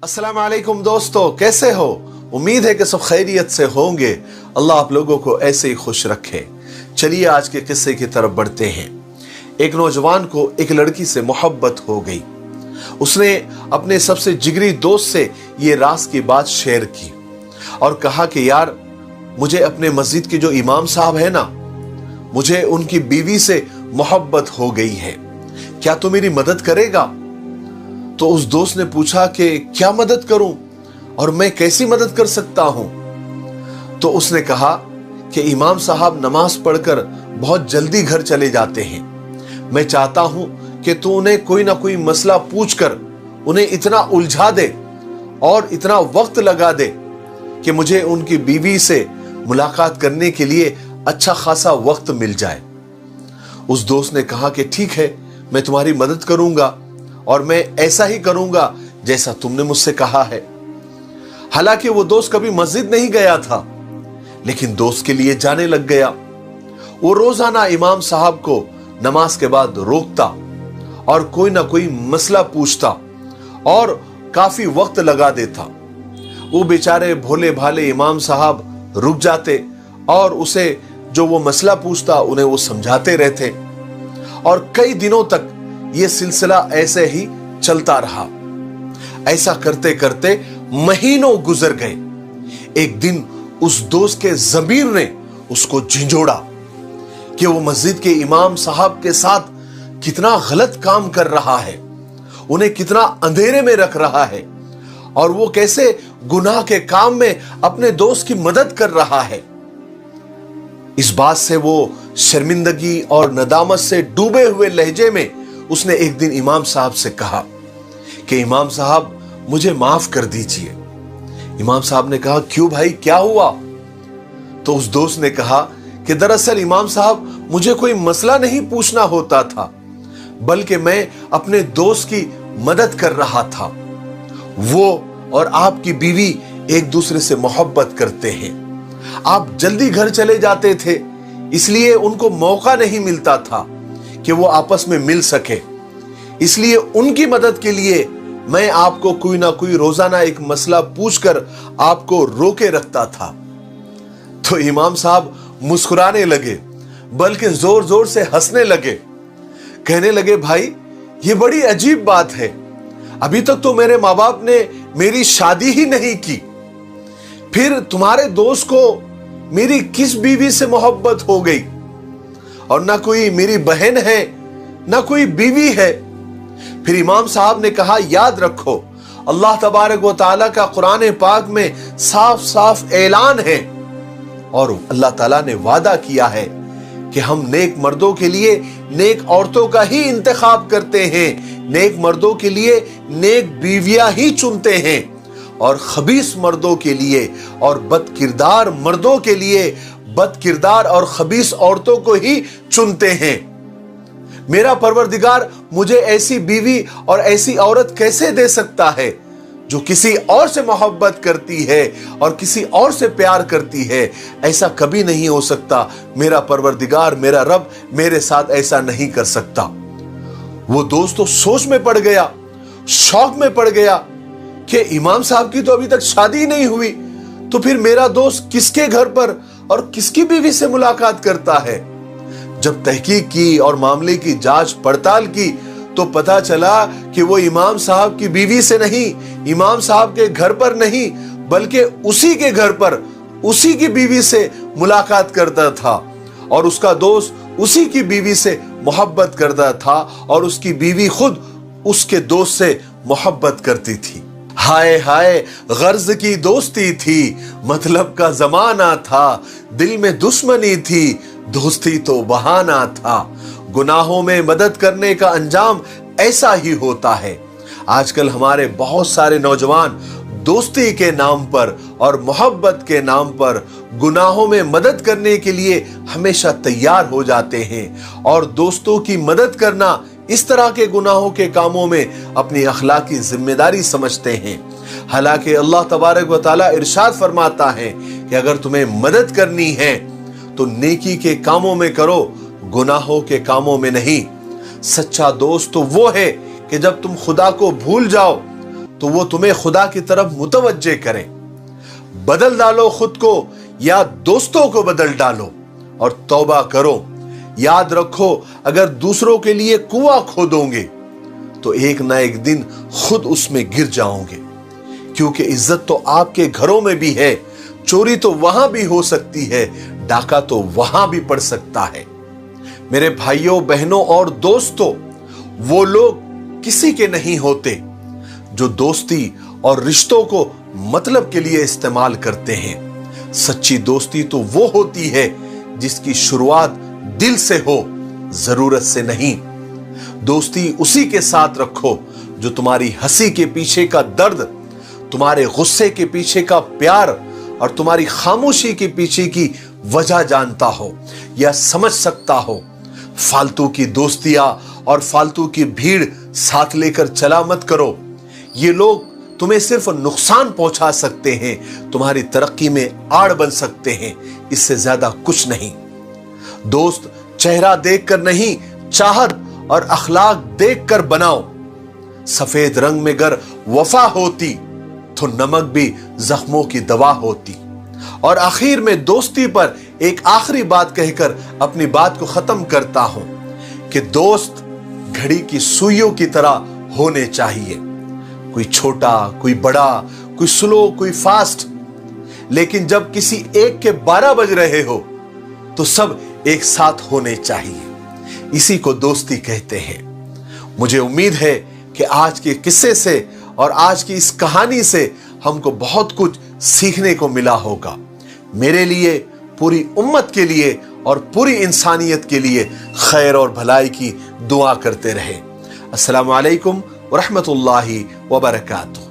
अस्सलाम वालेकुम दोस्तों, कैसे हो? उम्मीद है कि सब खैरियत से होंगे। अल्लाह आप लोगों को ऐसे ही खुश रखे। चलिए आज के किस्से की तरफ बढ़ते हैं। एक नौजवान को एक लड़की से मोहब्बत हो गई। उसने अपने सबसे जिगरी दोस्त से ये राज की बात शेयर की और कहा कि यार, मुझे अपने मस्जिद के जो इमाम साहब है ना, मुझे उनकी बीवी से मोहब्बत हो गई है, क्या तू मेरी मदद करेगा? तो उस दोस्त ने पूछा कि क्या मदद करूं और मैं कैसी मदद कर सकता हूं? तो उसने कहा कि इमाम साहब नमाज पढ़कर बहुत जल्दी घर चले जाते हैं। मैं चाहता हूं कि तू उन्हें कोई ना कोई मसला पूछकर उन्हें इतना उलझा दे और इतना वक्त लगा दे कि मुझे उनकी बीवी से मुलाकात करने के लिए अच्छा खासा वक्त मिल जाए। उस दोस्त ने कहा कि ठीक है, मैं तुम्हारी मदद करूंगा और मैं ऐसा ही करूंगा जैसा तुमने मुझसे कहा है। हालांकि वो दोस्त कभी मस्जिद नहीं गया था, लेकिन दोस्त के लिए जाने लग गया। वो रोजाना इमाम साहब को नमाज के बाद रोकता और कोई ना कोई मसला पूछता और काफी वक्त लगा देता। वो बेचारे भोले भाले इमाम साहब रुक जाते और उसे जो वो मसला पूछता उन्हें वो समझाते रहते और कई दिनों तक ये सिलसिला ऐसे ही चलता रहा। ऐसा करते करते महीनों गुजर गए। एक दिन उस दोस्त के ज़मीर ने उसको झिंझोड़ा कि वो मस्जिद के इमाम साहब के साथ कितना गलत काम कर रहा है, उन्हें कितना अंधेरे में रख रहा है और वो कैसे गुनाह के काम में अपने दोस्त की मदद कर रहा है। इस बात से वो शर्मिंदगी और नदामत से डूबे हुए लहजे में उसने एक दिन इमाम साहब से कहा कि इमाम साहब, मुझे माफ कर दीजिए। इमाम साहब ने कहा, क्यों भाई, क्या हुआ? तो उस दोस्त ने कहा कि दरअसल इमाम साहब, मुझे कोई मसला नहीं पूछना होता था, बल्कि मैं अपने दोस्त की मदद कर रहा था। वो और आपकी बीवी एक दूसरे से मोहब्बत करते हैं। आप जल्दी घर चले जाते थे, इसलिए उनको मौका नहीं मिलता था कि वो आपस में मिल सके। इसलिए उनकी मदद के लिए मैं आपको कोई ना कोई रोजाना एक मसला पूछकर आपको रोके रखता था। तो इमाम साहब मुस्कुराने लगे, बल्कि जोर जोर से हंसने लगे। कहने लगे, भाई, ये बड़ी अजीब बात है। अभी तक तो मेरे माँ बाप ने मेरी शादी ही नहीं की, फिर तुम्हारे दोस्त को मेरी किस बीवी से मोहब्बत हो गई? और ना कोई मेरी बहन है, ना कोई बीवी है। फिर इमाम साहब ने कहा, याद रखो, अल्लाह तबारक व तआला का कुरान पाक में साफ साफ ऐलान है और अल्लाह ताला ने वादा किया है कि हम नेक मर्दों के लिए नेक औरतों का ही इंतखाब करते हैं, नेक मर्दों के लिए नेक बीवियां ही चुनते हैं और खबीस मर्दों के लिए और बदकिरदार मर्दों के लिए बदकिरदार और खबीस औरतों को ही चुनते हैं। मेरा परवरदिगार मुझे ऐसी बीवी और ऐसी औरत कैसे दे सकता है जो किसी और से मोहब्बत करती है और किसी और से प्यार करती है? ऐसा कभी नहीं हो सकता। मेरा परवरदिगार, मेरा रब मेरे साथ ऐसा नहीं कर सकता। वो दोस्त तो सोच में पड़ गया, शौक में पड़ गया कि इमाम साहब की तो अभी तक शादी नहीं हुई, तो फिर मेरा दोस्त किसके घर पर और किसकी बीवी से मुलाकात करता है? जब तहकीक की और मामले की जांच पड़ताल की तो पता चला कि वो इमाम साहब की बीवी से नहीं, इमाम साहब के घर पर नहीं, बल्कि उसी के घर पर उसी की बीवी से मुलाकात करता था और उसका दोस्त उसी की बीवी से मोहब्बत करता था और उसकी बीवी खुद उसके दोस्त से मोहब्बत करती थी। हाय हाय, गर्ज की दोस्ती थी, मतलब का जमाना था, दिल में दुश्मनी थी, दोस्ती तो बहाना था। गुनाहों में मदद करने का अंजाम ऐसा ही होता है। आजकल हमारे बहुत सारे नौजवान दोस्ती के नाम पर और मोहब्बत के नाम पर गुनाहों में मदद करने के लिए हमेशा तैयार हो जाते हैं और दोस्तों की मदद करना इस तरह के गुनाहों के कामों में अपनी अखलाकी जिम्मेदारी समझते हैं। हालांकि अल्लाह तबारक व तआला इरशाद फरमाता है कि अगर तुम्हें मदद करनी है तो नेकी के कामों में करो, गुनाहों के कामों में नहीं। सच्चा दोस्त तो वो है कि जब तुम खुदा को भूल जाओ तो वो तुम्हें खुदा की तरफ मुतवज्जे करें। बदल डालो खुद को या दोस्तों को बदल डालो और तौबा करो। याद रखो, अगर दूसरों के लिए कुआं खोदोगे तो एक ना एक दिन खुद उसमें गिर जाओगे, क्योंकि इज्जत तो आपके घरों में भी है, चोरी तो वहां भी हो सकती है, डाका तो वहां भी पड़ सकता है। मेरे भाइयों बहनों और दोस्तों, वो लोग किसी के नहीं होते जो दोस्ती और रिश्तों को मतलब के लिए इस्तेमाल करते हैं। सच्ची दोस्ती तो वो होती है जिसकी शुरुआत दिल से हो, जरूरत से नहीं। दोस्ती उसी के साथ रखो जो तुम्हारी हंसी के पीछे का दर्द, तुम्हारे गुस्से के पीछे का प्यार और तुम्हारी खामोशी के पीछे की वजह जानता हो या समझ सकता हो। फालतू की दोस्तियां और फालतू की भीड़ साथ लेकर चला मत करो। ये लोग तुम्हें सिर्फ नुकसान पहुंचा सकते हैं, तुम्हारी तरक्की में आड़ बन सकते हैं, इससे ज्यादा कुछ नहीं। दोस्त चेहरा देखकर नहीं, चाहत और अखलाक देखकर बनाओ। सफेद रंग में अगर वफा होती तो नमक भी जख्मों की दवा होती। और आखिर में दोस्ती पर एक आखिरी बात कहकर अपनी बात को खत्म करता हूं कि दोस्त घड़ी की सुइयों की तरह होने चाहिए। कोई छोटा, कोई बड़ा, कोई स्लो, कोई फास्ट, लेकिन जब किसी एक के 12 बज रहे हो तो सब एक साथ होने चाहिए। इसी को दोस्ती कहते हैं। मुझे उम्मीद है कि आज के किस्से से और आज की इस कहानी से हमको बहुत कुछ सीखने को मिला होगा। मेरे लिए, पूरी उम्मत के लिए और पूरी इंसानियत के लिए खैर और भलाई की दुआ करते रहे। अस्सलामु अलैकुम व रहमतुल्लाहि व बरकातुहू।